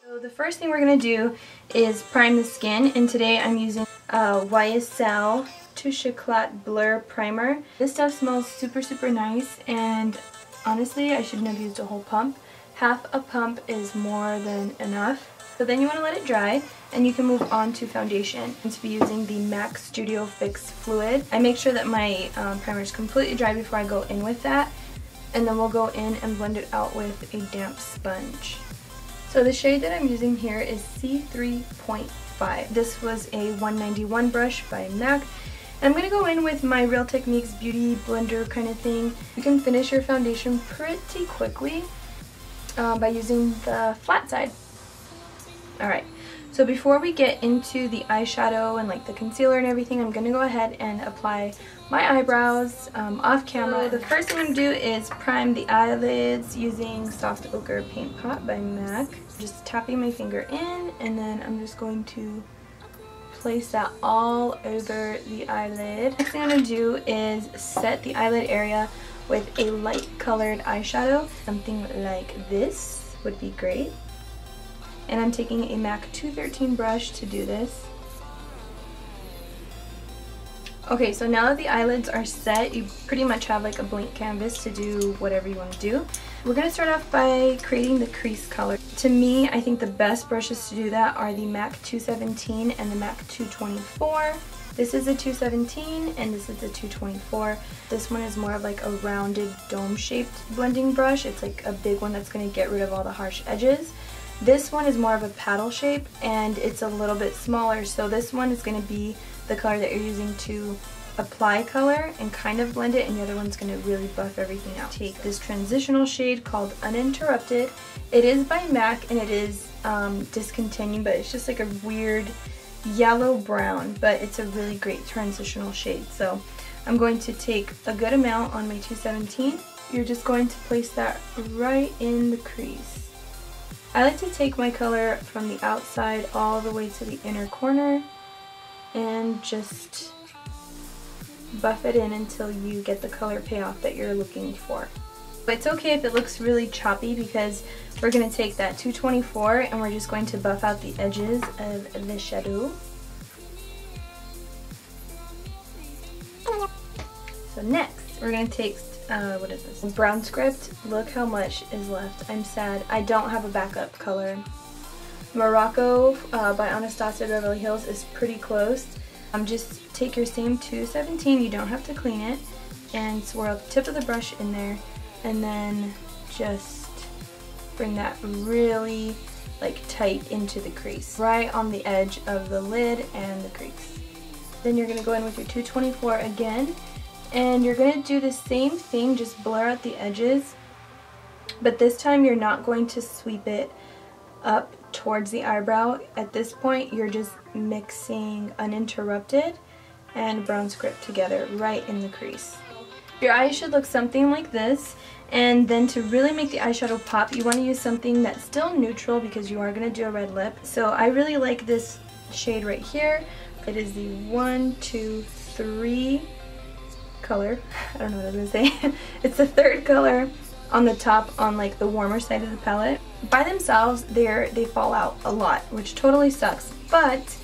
So the first thing we're going to do is prime the skin, and today I'm using YSL Touche Eclat Blur Primer. This stuff smells super nice, and honestly I shouldn't have used a whole pump. Half a pump is more than enough. So then you want to let it dry, and you can move on to foundation. I'm going to be using the MAC Studio Fix Fluid. I make sure that my primer is completely dry before I go in with that, and then we'll go in and blend it out with a damp sponge. So the shade that I'm using here is C3.5. This was a 191 brush by MAC. And I'm going to go in with my Real Techniques Beauty Blender kind of thing. You can finish your foundation pretty quickly by using the flat side. Alright, so before we get into the eyeshadow and like the concealer and everything, I'm going to go ahead and apply my eyebrows off camera. So the first thing I'm going to do is prime the eyelids using Soft Ochre Paint Pot by MAC. Just tapping my finger in, and then I'm just going to place that all over the eyelid. Next thing I'm going to do is set the eyelid area with a light colored eyeshadow. Something like this would be great. And I'm taking a MAC 213 brush to do this. Okay, so now that the eyelids are set, you pretty much have like a blank canvas to do whatever you want to do. We're going to start off by creating the crease color. To me, I think the best brushes to do that are the MAC 217 and the MAC 224. This is a 217 and this is a 224. This one is more of like a rounded dome-shaped blending brush. It's like a big one that's going to get rid of all the harsh edges. This one is more of a paddle shape, and it's a little bit smaller, so this one is going to be the color that you're using to apply color and kind of blend it, and the other one's going to really buff everything out. Take this transitional shade called Uninterrupted. It is by MAC and it is discontinued, but it's just like a weird yellow brown, but it's a really great transitional shade. So I'm going to take a good amount on my 217. You're just going to place that right in the crease. I like to take my color from the outside all the way to the inner corner and just buff it in until you get the color payoff that you're looking for. But it's okay if it looks really choppy, because we're going to take that 224 and we're just going to buff out the edges of the shadow. So next, we're going to take what is this? Brown Script. Look how much is left. I'm sad. I don't have a backup color. Morocco by Anastasia Beverly Hills is pretty close. Just take your same 217, you don't have to clean it, and swirl the tip of the brush in there, and then just bring that really like tight into the crease, right on the edge of the lid and the crease. Then you're going to go in with your 224 again, and you're going to do the same thing, just blur out the edges, but this time you're not going to sweep it up towards the eyebrow. At this point you're just mixing Uninterrupted and Brown Script together right in the crease. Your eyes should look something like this, and then to really make the eyeshadow pop, you want to use something that's still neutral because you are going to do a red lip. So I really like this shade right here. It is the 123 color. I don't know what I was going to say. It's the third color on the top, on like the warmer side of the palette. By themselves, they fall out a lot, which totally sucks. But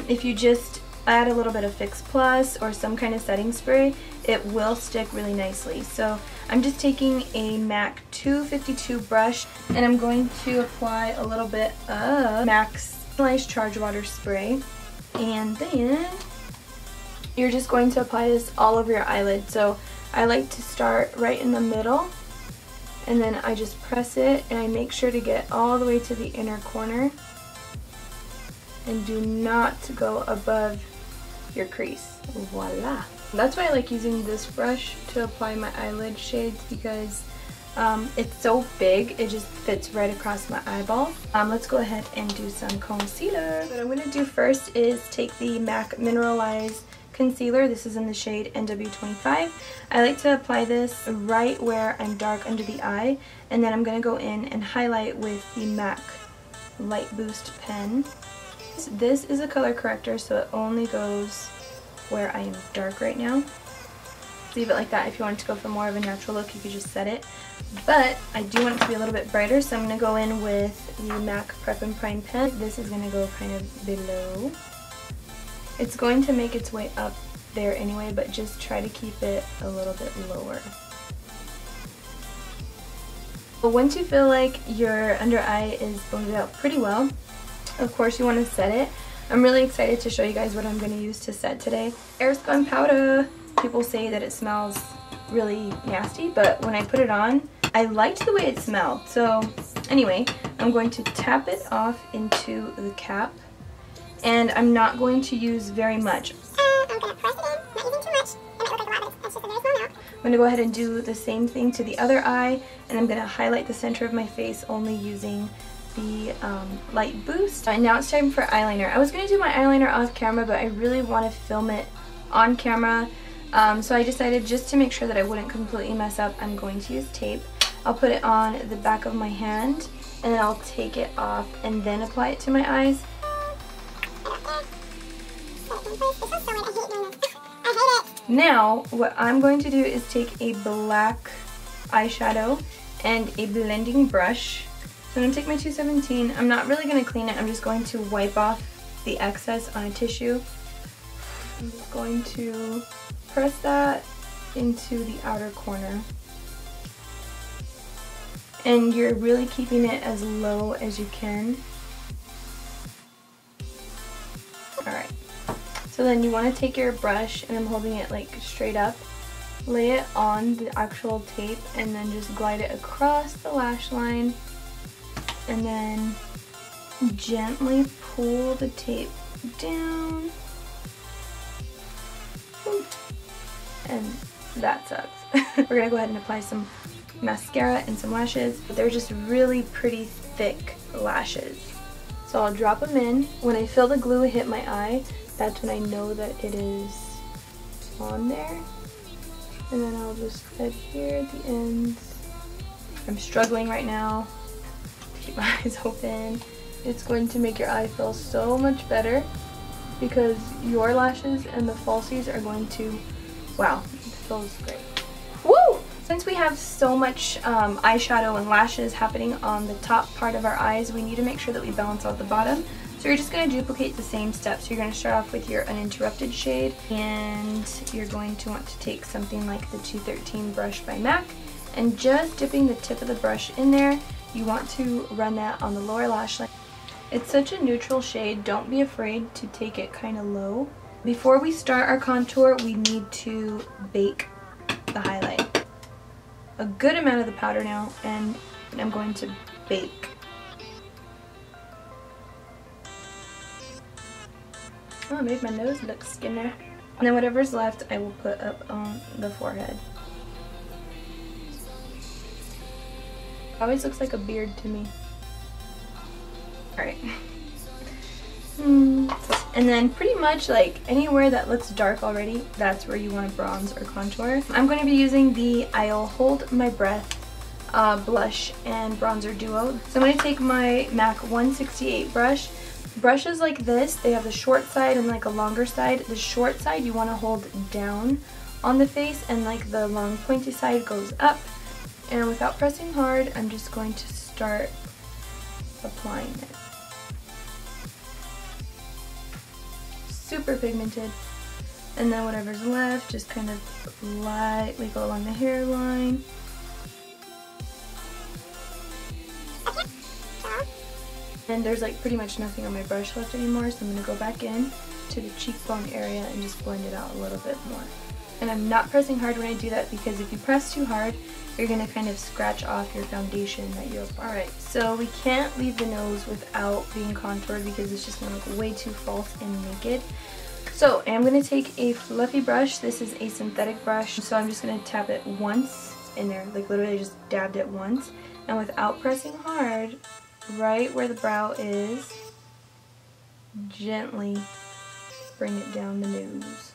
if you just add a little bit of Fix Plus or some kind of setting spray, it will stick really nicely. So I'm just taking a MAC 252 brush, and I'm going to apply a little bit of MAC's Mineralize Charge Water Spray, and then you're just going to apply this all over your eyelid. So I like to start right in the middle, and then I just press it, and I make sure to get all the way to the inner corner, and do not go above your crease. Voila! That's why I like using this brush to apply my eyelid shades, because it's so big, it just fits right across my eyeball. Let's go ahead and do some concealer. What I'm going to do first is take the MAC Mineralize Concealer. This is in the shade NW25. I like to apply this right where I'm dark under the eye, and then I'm going to go in and highlight with the MAC Light Boost pen. This is a color corrector, so it only goes where I am dark right now. leave it like that. If you wanted to go for more of a natural look, you could just set it. But I do want it to be a little bit brighter, so I'm going to go in with the MAC Prep and Prime pen. This is going to go kind of below. It's going to make its way up there anyway, but just try to keep it a little bit lower. But once you feel like your under eye is blended out pretty well, of course you want to set it. I'm really excited to show you guys what I'm going to use to set today. Airspun powder. People say that it smells really nasty, but when I put it on, I liked the way it smelled. So anyway, I'm going to tap it off into the cap, and I'm not going to use very much. I'm going to press it in, not using too much, and it looks like a lot, but it's just a very small amount. I'm going to go ahead and do the same thing to the other eye, and I'm going to highlight the center of my face only using the light boost. And now it's time for eyeliner. I was going to do my eyeliner off camera, but I really want to film it on camera. So I decided, just to make sure that I wouldn't completely mess up, I'm going to use tape. I'll put it on the back of my hand, and then I'll take it off and then apply it to my eyes. Now, what I'm going to do is take a black eyeshadow and a blending brush. So I'm going to take my 217. I'm not really going to clean it. I'm just going to wipe off the excess on a tissue. I'm just going to press that into the outer corner. And you're really keeping it as low as you can. Alright. So then you want to take your brush, and I'm holding it like straight up, lay it on the actual tape, and then just glide it across the lash line, and then gently pull the tape down. And that sucks. We're going to go ahead and apply some mascara and some lashes. They're just really pretty thick lashes. So I'll drop them in. When I feel the glue hit my eye, that's when I know that it is on there. And then I'll just adhere at the ends. I'm struggling right now to keep my eyes open. It's going to make your eye feel so much better, because your lashes and the falsies are going to, wow, it feels great. Woo! Since we have so much eyeshadow and lashes happening on the top part of our eyes, we need to make sure that we balance out the bottom. So you're just going to duplicate the same steps. You're going to start off with your uninterrupted shade, and you're going to want to take something like the 213 brush by MAC, and just dipping the tip of the brush in there, you want to run that on the lower lash line. It's such a neutral shade, don't be afraid to take it kind of low. Before we start our contour, we need to bake the highlight. A good amount of the powder now, and I'm going to bake. Oh, I made my nose look skinnier. And then whatever's left, I will put up on the forehead. Always looks like a beard to me. Alright. And then pretty much like anywhere that looks dark already, that's where you want to bronze or contour. I'm going to be using the I'll Hold My Breath blush and bronzer duo. So I'm going to take my MAC 168 brush. Brushes like this, they have the short side and like a longer side. The short side you want to hold down on the face, and like the long pointy side goes up. And without pressing hard, I'm just going to start applying it. Super pigmented. And then whatever's left, just kind of lightly go along the hairline. And there's like pretty much nothing on my brush left anymore, so I'm going to go back in to the cheekbone area and just blend it out a little bit more. And I'm not pressing hard when I do that, because if you press too hard, you're going to kind of scratch off your foundation that you apply. Alright, so we can't leave the nose without being contoured, because it's just going to look way too false and naked. So I'm going to take a fluffy brush. This is a synthetic brush, so I'm just going to tap it once in there, like literally just dabbed it once. And without pressing hard, right where the brow is, gently bring it down the nose.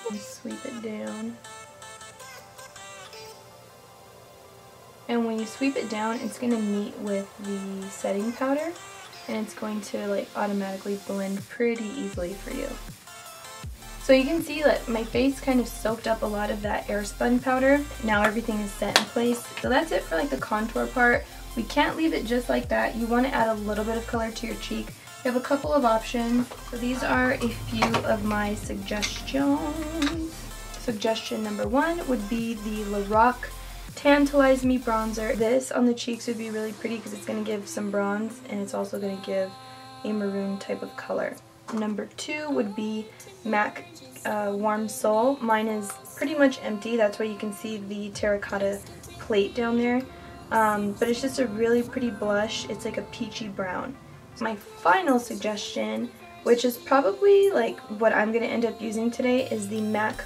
And sweep it down. And when you sweep it down, it's going to meet with the setting powder, and it's going to like automatically blend pretty easily for you. So you can see that my face kind of soaked up a lot of that Airspun powder. Now everything is set in place. So that's it for like the contour part. We can't leave it just like that. You want to add a little bit of color to your cheek. You have a couple of options. So these are a few of my suggestions. Suggestion number 1 would be the Lorac Tantalize Me bronzer. This on the cheeks would be really pretty because it's going to give some bronze and it's also going to give a maroon type of color. Number 2 would be MAC Warm Soul. Mine is pretty much empty. That's why you can see the terracotta plate down there. But it's just a really pretty blush. It's like a peachy brown. My final suggestion, which is probably like what I'm going to end up using today, is the MAC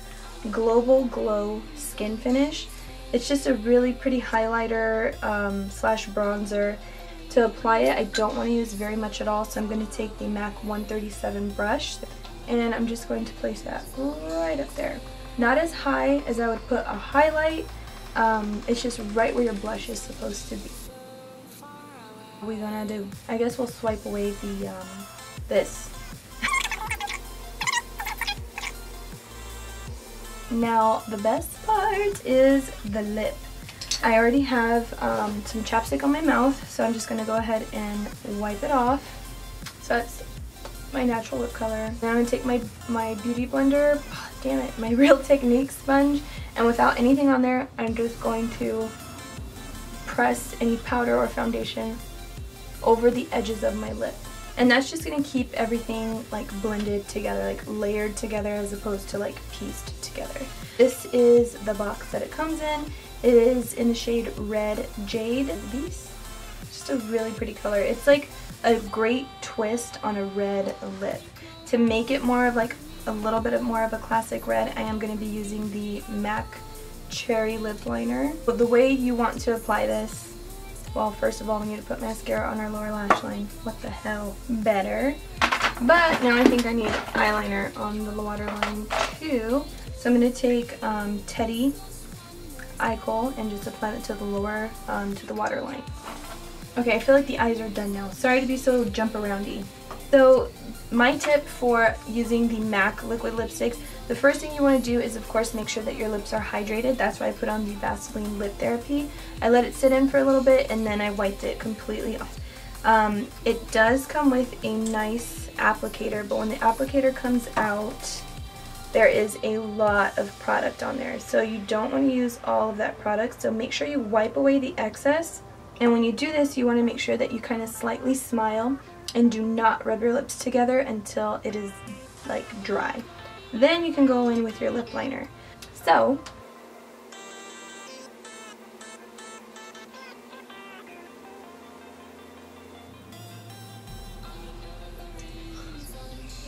Global Glow Skin Finish. It's just a really pretty highlighter slash bronzer. To apply it, I don't want to use very much at all, so I'm going to take the MAC 137 brush and I'm just going to place that right up there. Not as high as I would put a highlight, it's just right where your blush is supposed to be. We're gonna do, I guess we'll swipe away the this. Now the best part is the lip. I already have some chapstick on my mouth, so I'm just gonna go ahead and wipe it off. So that's my natural lip color. Now I'm gonna take my beauty blender, damn it, my Real Technique sponge, and without anything on there, I'm just going to press any powder or foundation over the edges of my lip. And that's just going to keep everything like blended together, like layered together as opposed to like pieced together. This is the box that it comes in. It is in the shade Red Jade. These, just a really pretty color. It's like a great twist on a red lip. To make it more of like a little bit more of a classic red, I am going to be using the MAC Cherry Lip Liner. But the way you want to apply this, well, first of all, we need to put mascara on our lower lash line. What the hell? Better. But now I think I need eyeliner on the waterline too. So I'm going to take Teddy eye kohl and just apply it to the lower, to the waterline. Okay, I feel like the eyes are done now. Sorry to be so jump aroundy. So my tip for using the MAC liquid lipsticks, the first thing you want to do is of course make sure that your lips are hydrated. That's why I put on the Vaseline Lip Therapy. I let it sit in for a little bit and then I wiped it completely off. It does come with a nice applicator, but when the applicator comes out, there is a lot of product on there. So you don't want to use all of that product, so make sure you wipe away the excess. And when you do this, you want to make sure that you kind of slightly smile and do not rub your lips together until it is like dry. Then you can go in with your lip liner. So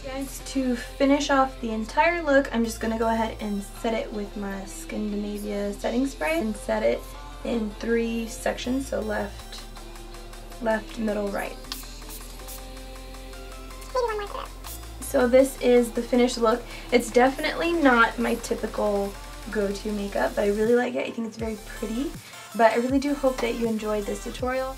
guys, to finish off the entire look, I'm just gonna go ahead and set it with my Scandinavia setting spray and set it in 3 sections, so left, middle, right. So this is the finished look. It's definitely not my typical go-to makeup, but I really like it. I think it's very pretty. But I really do hope that you enjoyed this tutorial.